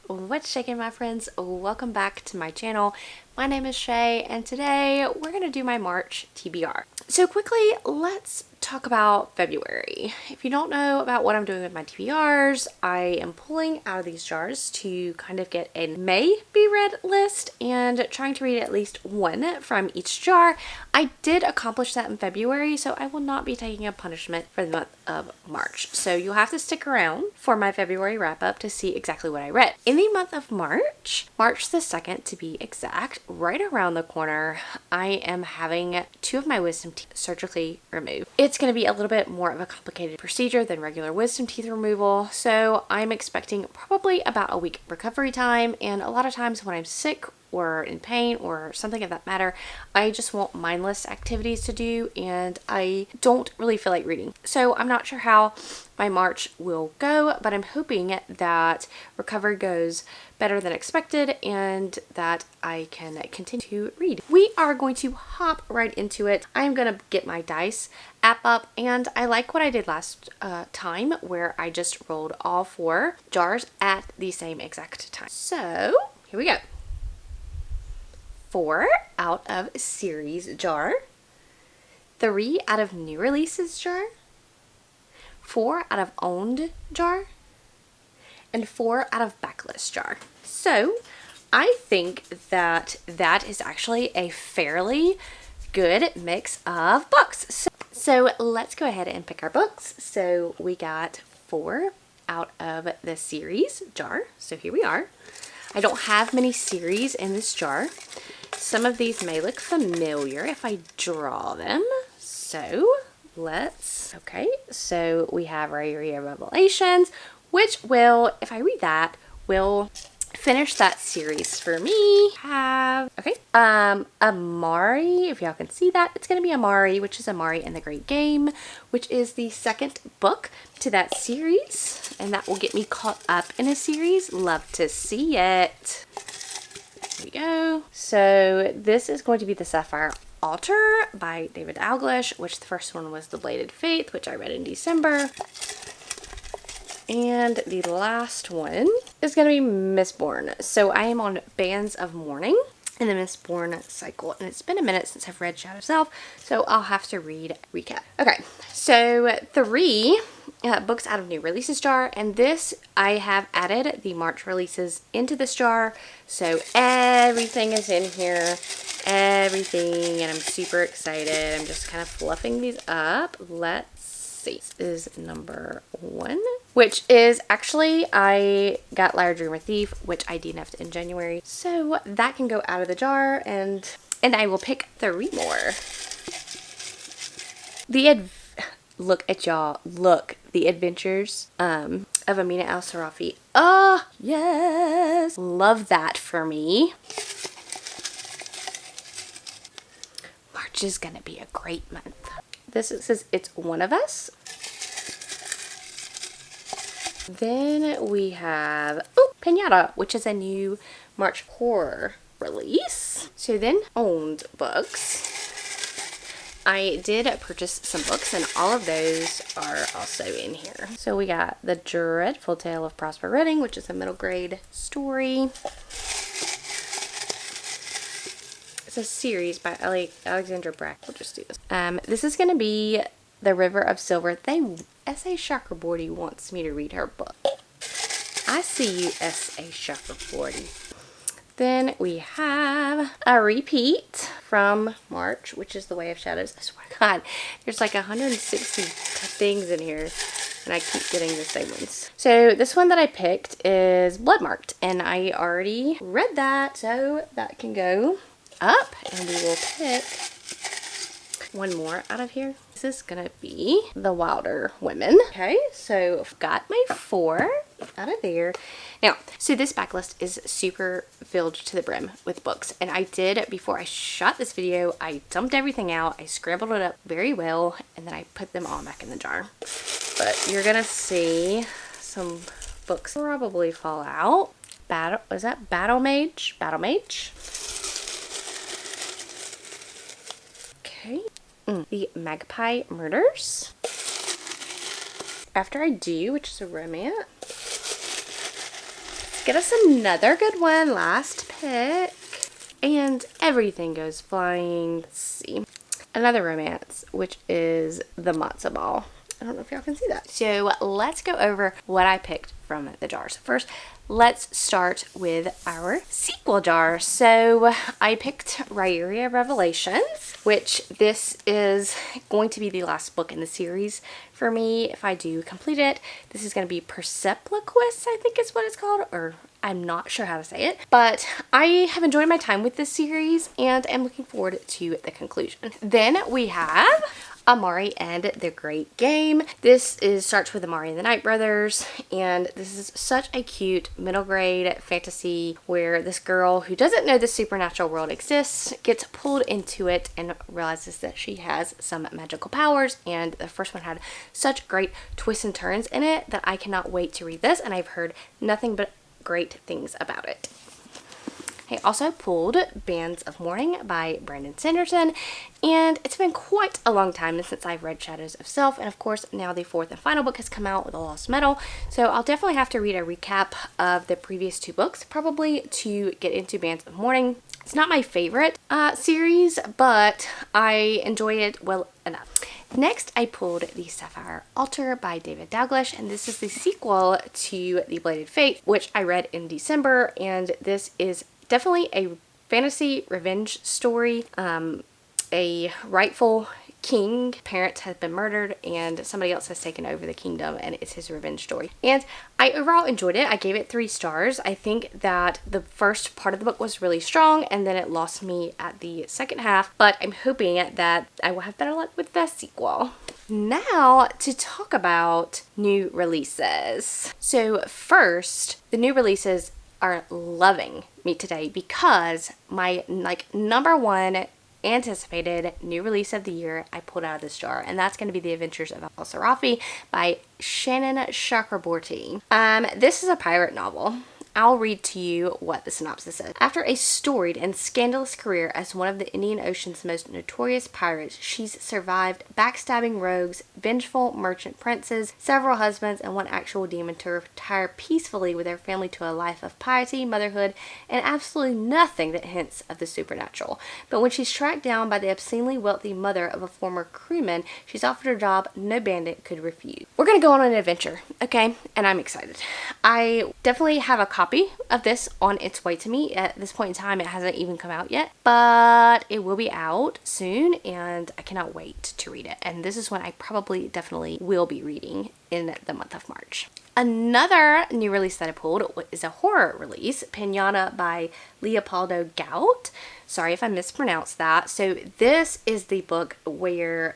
What's shaking, my friends? Welcome back to my channel. My name is Shay, and today we're going to do my March TBR. So quickly, let's talk about February. If you don't know about what I'm doing with my TBRs, I am pulling out of these jars to kind of get a may be read list and trying to read at least one from each jar. I did accomplish that in February, so I will not be taking a punishment for the month of March. So you'll have to stick around for my February wrap up to see exactly what I read. In the month of March, March the 2nd to be exact, right around the corner, I am having 2 of my wisdom teeth surgically removed. It's going to be a little bit more of a complicated procedure than regular wisdom teeth removal, so I'm expecting probably about a week recovery time, and a lot of times when I'm sick or in pain or something of that matter, I just want mindless activities to do, and I don't really feel like reading. So I'm not sure how my March will go, but I'm hoping that recovery goes better than expected and that I can continue to read. We are going to hop right into it. I'm gonna get my dice app up, and I like what I did last time where I just rolled all 4 jars at the same exact time. So here we go. 4 out of series jar, 3 out of new releases jar, 4 out of owned jar, and 4 out of backlist jar. So I think that that is actually a fairly good mix of books. So let's go ahead and pick our books. So we got 4 out of the series jar. So here we are. I don't have many series in this jar. Some of these may look familiar if I draw them. So okay, so we have Raya Revelations, which will, if I read that, will finish that series for me. Amari, if y'all can see that, it's going to be Amari, which is Amari and the Great Game, which is the 2nd book to that series, and that will get me caught up in a series. Love to see it. Here we go. So this is going to be the Sapphire Altar by David Dalglish, which the first one was The Bladed Faith, which I read in December. And the last one is going to be Mistborn. So I am on Bands of Mourning in the Mistborn cycle, and it's been a minute since I've read Shadow Self, so I'll have to read a recap. Okay, so 3 books out of new releases jar, and this I have added the March releases into this jar, so everything is in here, everything, and I'm super excited. I'm just kind of fluffing these up. Let's see. This is number 1, which is actually, I got Liar Dreamer Thief, which I DNF'd in January, so that can go out of the jar, and I will pick 3 more. Look at y'all. Look, The Adventures of Amina Al-Sarafi. Oh, yes. Love that for me. March is going to be a great month. This says It's One of Us. Then we have Pinata, which is a new March horror release. So then owned books. I did purchase some books, and all of those are also in here. So we got The Dreadful Tale of Prosper Redding, which is a middle grade story. It's a series by Alexandra Brack. We'll just do this. This is going to be The River of Silver. S.A. Chakraborty wants me to read her book. I see you, S.A. Chakraborty. Then we have a repeat from March, which is The Way of Shadows. I swear to God, there's like 160 things in here, and I keep getting the same ones. So this one that I picked is Bloodmarked, and I already read that, so that can go up, and we will pick one more out of here. This is gonna be The Wilder Women. Okay, so I've got my 4 out of there. Now, so this backlist is super filled to the brim with books, and I did, before I shot this video, I dumped everything out, I scrambled it up very well, and then I put them all back in the jar. But you're gonna see some books probably fall out. Was that Battle Mage? Battle Mage. Okay. The Magpie Murders. After I Do, which is a romance. Get us another good one. Last pick. And Everything Goes Flying. Let's see. Another romance, which is The Matzo Ball. I don't know if y'all can see that. So let's go over what I picked from the jars. First, let's start with our sequel jar. So I picked Rhaeria Revelations, which this is going to be the last book in the series for me if I do complete it. This is going to be Persepliquus, I think is what it's called, or I'm not sure how to say it, but I have enjoyed my time with this series and am looking forward to the conclusion. Then we have Amari and the Great Game. This starts with Amari and the Night Brothers, and this is such a cute middle grade fantasy where this girl who doesn't know the supernatural world exists gets pulled into it and realizes that she has some magical powers, and the first one had such great twists and turns in it that I cannot wait to read this, and I've heard nothing but great things about it. I also pulled Bands of Mourning by Brandon Sanderson, and it's been quite a long time since I've read Shadows of Self, and of course now the fourth and final book has come out with The Lost Metal, so I'll definitely have to read a recap of the previous two books probably to get into Bands of Mourning. It's not my favorite series, but I enjoy it well enough. Next, I pulled The Sapphire Altar by David Dalglish, and this is the sequel to The Bladed Fate, which I read in December, and this is definitely a fantasy revenge story. A rightful king, parents have been murdered, and somebody else has taken over the kingdom, and it's his revenge story. And I overall enjoyed it. I gave it 3 stars. I think that the first part of the book was really strong, and then it lost me at the second half, but I'm hoping that I will have better luck with the sequel. Now to talk about new releases. So first, the new releases are loving me today because my number one anticipated new release of the year I pulled out of this jar, and that's going to be The Adventures of Al-Sarafi by Shannon Chakraborty. This is a pirate novel. I'll read to you what the synopsis says. After a storied and scandalous career as one of the Indian Ocean's most notorious pirates, she's survived backstabbing rogues, vengeful merchant princes, several husbands, and one actual demon to retire peacefully with her family to a life of piety, motherhood, and absolutely nothing that hints of the supernatural. But when she's tracked down by the obscenely wealthy mother of a former crewman, she's offered a job no bandit could refuse. We're gonna go on an adventure, okay? And I'm excited. I definitely have a copy of this on its way to me. At this point in time, it hasn't even come out yet, but it will be out soon, and I cannot wait to read it. And this is one I probably definitely will be reading in the month of March. Another new release that I pulled is a horror release, Pinata by Leopoldo Gout. Sorry if I mispronounced that. So this is the book where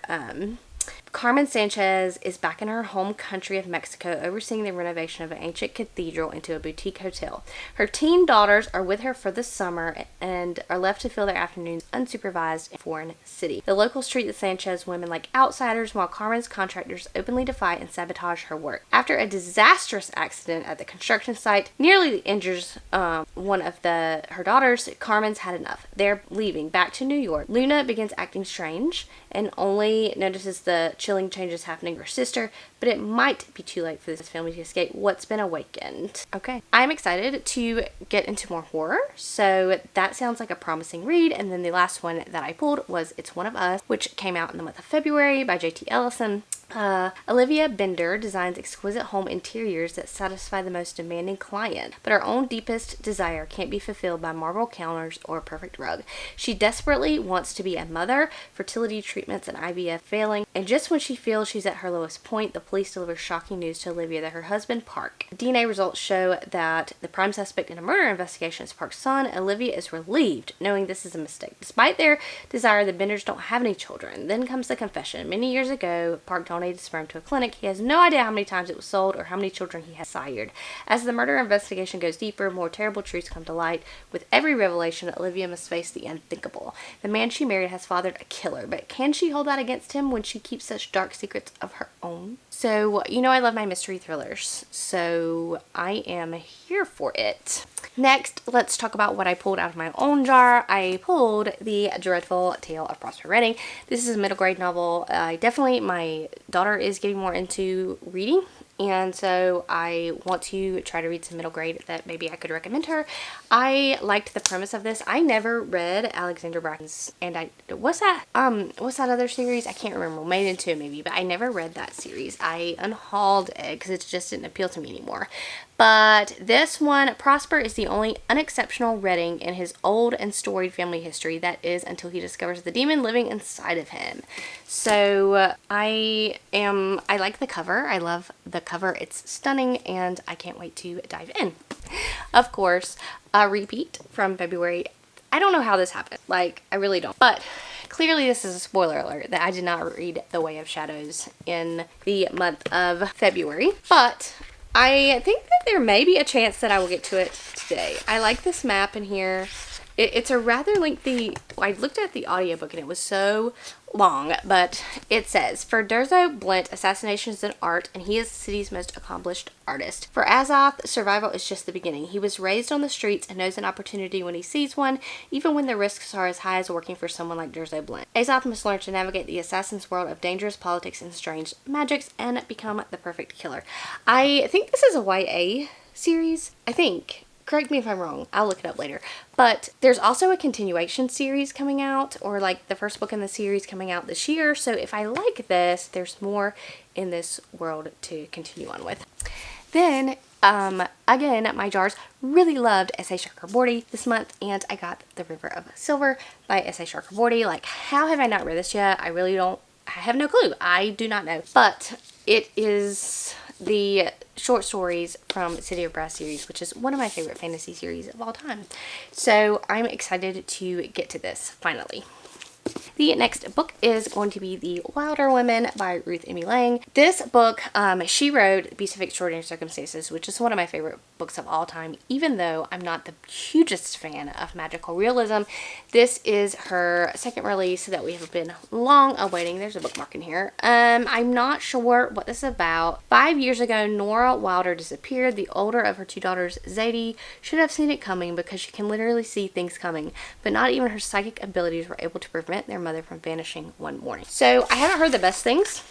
Carmen Sanchez is back in her home country of Mexico, overseeing the renovation of an ancient cathedral into a boutique hotel. Her teen daughters are with her for the summer and are left to fill their afternoons unsupervised in a foreign city. The locals treat the Sanchez women like outsiders, while Carmen's contractors openly defy and sabotage her work. After a disastrous accident at the construction site nearly injures one of her daughters, Carmen's had enough. They're leaving back to New York. Luna begins acting strange and only notices the chilling changes happening to her sister, but it might be too late for this family to escape what's been awakened. Okay, I'm excited to get into more horror, so that sounds like a promising read. And then the last one that I pulled was It's One of Us, which came out in the month of February by J.T. Ellison. Olivia Bender designs exquisite home interiors that satisfy the most demanding client, but her own deepest desire can't be fulfilled by marble counters or a perfect rug. She desperately wants to be a mother, fertility treatments and IVF failing, and just when she feels she's at her lowest point, the police deliver shocking news to Olivia that her husband, Park. DNA results show that the prime suspect in a murder investigation is Park's son. Olivia is relieved, knowing this is a mistake. Despite their desire, the Benders don't have any children. Then comes the confession. Many years ago, Park donated sperm to a clinic. He has no idea how many times it was sold or how many children he has sired. As the murder investigation goes deeper, more terrible truths come to light. With every revelation, Olivia must face the unthinkable. The man she married has fathered a killer, but can she hold that against him when she keeps such dark secrets of her own? So, you know I love my mystery thrillers, so I am here for it. Next, let's talk about what I pulled out of my own jar. I pulled The Dreadful Tale of Prosper Redding. This is a middle grade novel. Definitely my daughter is getting more into reading, and so I want to try to read some middle grade that maybe I could recommend her. I liked the premise of this. I never read Alexander Bracken's, and what's that other series? I can't remember. Made in Two maybe, but I never read that series. I unhauled it because it just didn't appeal to me anymore. But this one, Prosper is the only unexceptional Redding in his old and storied family history. That is until he discovers the demon living inside of him. So I like the cover. I love the cover. It's stunning and I can't wait to dive in. Of course, a repeat from February. I don't know how this happened. Like, I really don't. But clearly this is a spoiler alert that I did not read The Way of Shadows in the month of February. But I think that there may be a chance that I will get to it today. I like this map in here. It's a rather lengthy, I looked at the audiobook and it was so long, but it says, for Durzo Blint, assassination is an art and he is the city's most accomplished artist. For Azoth, survival is just the beginning. He was raised on the streets and knows an opportunity when he sees one, even when the risks are as high as working for someone like Durzo Blint. Azoth must learn to navigate the assassin's world of dangerous politics and strange magics and become the perfect killer. I think this is a YA series, I think. Correct me if I'm wrong. I'll look it up later. But there's also a continuation series coming out, or like the first book in the series coming out this year. So if I like this, there's more in this world to continue on with. Then, again, my jars really loved S.A. Chakraborty this month, and I got The River of Silver by S.A. Chakraborty. Like, how have I not read this yet? I really don't. I have no clue. I do not know. But it is the short stories from City of Brass series, which is one of my favorite fantasy series of all time. So I'm excited to get to this finally. The next book is going to be The Wilder Women by Ruth Emmy Lang. This book, she wrote Beasts of Extraordinary Circumstances, which is one of my favorite books of all time, even though I'm not the hugest fan of magical realism. This is her second release that we have been long awaiting. There's a bookmark in here. I'm not sure what this is about. 5 years ago, Nora Wilder disappeared. The older of her two daughters, Zadie, should have seen it coming because she can literally see things coming, but not even her psychic abilities were able to prevent their mother from vanishing one morning. So I haven't heard the best things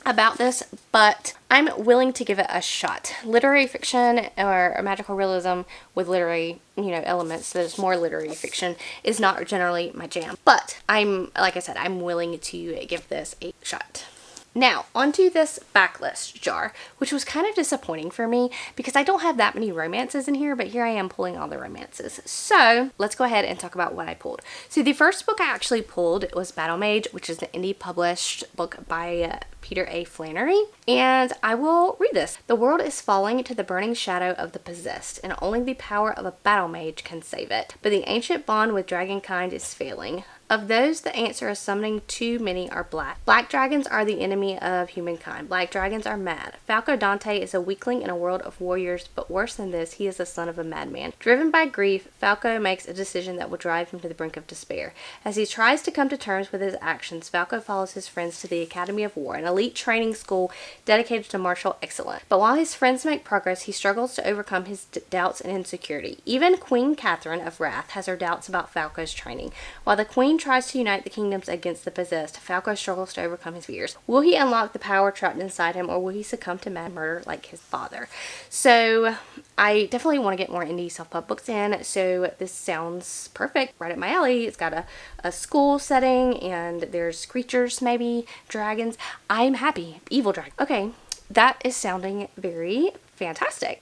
about this, but I'm willing to give it a shot. Literary fiction or magical realism with literary, elements, there's more literary fiction, is not generally my jam. But like I said, I'm willing to give this a shot. Now, onto this backlist jar, which was kind of disappointing for me because I don't have that many romances in here, but here I am pulling all the romances. So, let's go ahead and talk about what I pulled. So, the first book I actually pulled was Battle Mage, which is an indie published book by Peter A. Flannery, and I will read this. The world is falling to the burning shadow of the possessed, and only the power of a battle mage can save it. But the ancient bond with dragonkind is failing. Of those, the answer is summoning too many are black. Black dragons are the enemy of humankind. Black dragons are mad. Falco Dante is a weakling in a world of warriors, but worse than this, he is the son of a madman. Driven by grief, Falco makes a decision that will drive him to the brink of despair. As he tries to come to terms with his actions, Falco follows his friends to the Academy of War, an elite training school dedicated to martial excellence. But while his friends make progress, he struggles to overcome his doubts and insecurity. Even Queen Catherine of Wrath has her doubts about Falco's training. While the Queen tries to unite the kingdoms against the possessed, Falco struggles to overcome his fears. Will he unlock the power trapped inside him, or will he succumb to mad murder like his father? So I definitely want to get more indie self-pub books in, so this sounds perfect, right up my alley. It's got a school setting, and there's creatures, maybe dragons. I'm happy. Evil dragon. Okay, that is sounding very fantastic.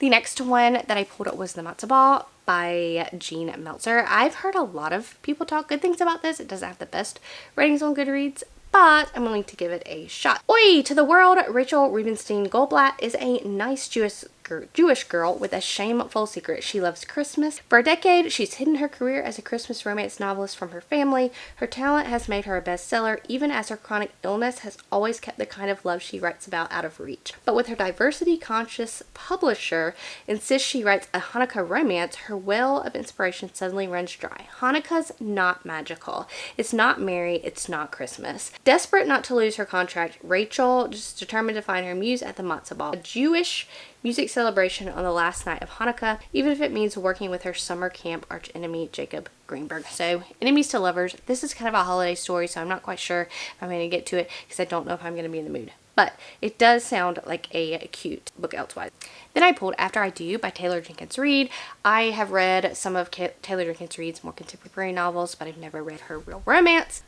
The next one that I pulled up was The Matzo Ball by Jean Meltzer. I've heard a lot of people talk good things about this. It doesn't have the best ratings on Goodreads, but I'm willing to give it a shot. Oi to the world, Rachel Rubenstein Goldblatt is a nice Jewish girl with a shameful secret. She loves Christmas. For a decade, she's hidden her career as a Christmas romance novelist from her family. Her talent has made her a bestseller, even as her chronic illness has always kept the kind of love she writes about out of reach. But with her diversity-conscious publisher insists she writes a Hanukkah romance, her well of inspiration suddenly runs dry. Hanukkah's not magical. It's not merry. It's not Christmas. Desperate not to lose her contract, Rachel is determined to find her muse at the Matzo Ball, a Jewish music celebration on the last night of Hanukkah, even if it means working with her summer camp archenemy Jacob Greenberg. So, enemies to lovers. This is kind of a holiday story, so I'm not quite sure if I'm going to get to it because I don't know if I'm going to be in the mood. But it does sound like a cute book elsewise. Then I pulled After I Do by Taylor Jenkins Reid. I have read some of Taylor Jenkins Reid's more contemporary novels, but I've never read her real romance.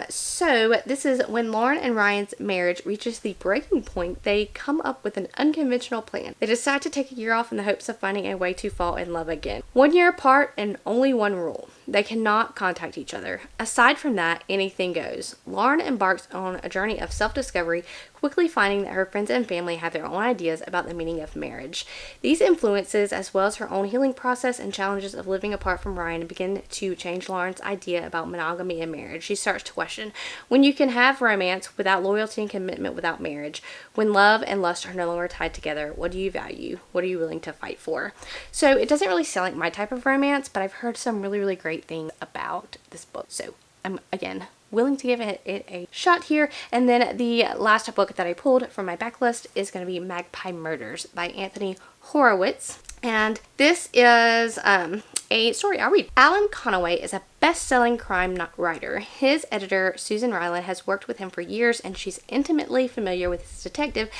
So this is when Lauren and Ryan's marriage reaches the breaking point, they come up with an unconventional plan. They decide to take a year off in the hopes of finding a way to fall in love again. 1 year apart and only one rule. They cannot contact each other. Aside from that, anything goes. Lauren embarks on a journey of self-discovery, quickly finding that her friends and family have their own ideas about the meaning of marriage. These influences, as well as her own healing process and challenges of living apart from Ryan, begin to change Lauren's idea about monogamy and marriage. She starts to question, when you can have romance without loyalty and commitment without marriage, when love and lust are no longer tied together, what do you value? What are you willing to fight for? So it doesn't really sound like my type of romance, but I've heard some really, really great things about this book. So I'm, again, willing to give it a shot here. And then the last book that I pulled from my backlist is going to be Magpie Murders by Anthony Horowitz. And this is a story I'll read. Alan Conaway is a best-selling crime writer. His editor, Susan Ryland, has worked with him for years, and she's intimately familiar with his detective,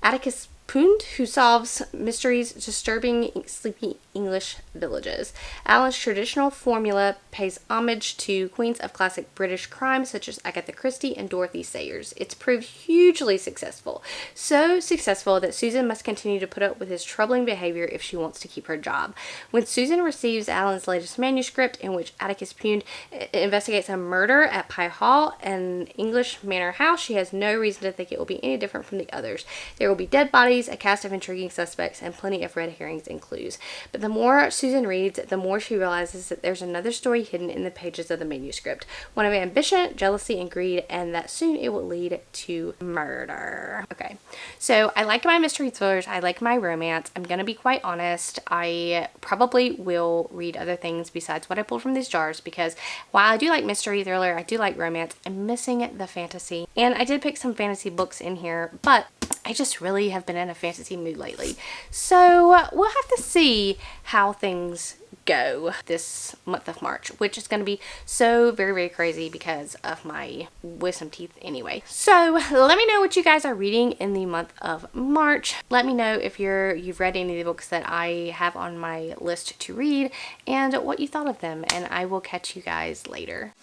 Atticus Pound, who solves mysteries disturbing sleepy English villages. Alan's traditional formula pays homage to queens of classic British crime such as Agatha Christie and Dorothy Sayers. It's proved hugely successful. So successful that Susan must continue to put up with his troubling behavior if she wants to keep her job. When Susan receives Alan's latest manuscript, in which Atticus Pound investigates a murder at Pye Hall, an English manor house, she has no reason to think it will be any different from the others. There will be dead bodies, a cast of intriguing suspects, and plenty of red herrings and clues. But the more Susan reads, the more she realizes that there's another story hidden in the pages of the manuscript. One of ambition, jealousy, and greed, and that soon it will lead to murder. Okay, so I like my mystery thrillers. I like my romance. I'm gonna be quite honest. I probably will read other things besides what I pulled from these jars, because while I do like mystery thriller, I do like romance, I'm missing the fantasy. And I did pick some fantasy books in here, but I just really have been in a fantasy mood lately. So we'll have to see how things go this month of March, which is going to be so very, very crazy because of my wisdom teeth anyway. So let me know what you guys are reading in the month of March. Let me know if you've read any of the books that I have on my list to read and what you thought of them, and I will catch you guys later.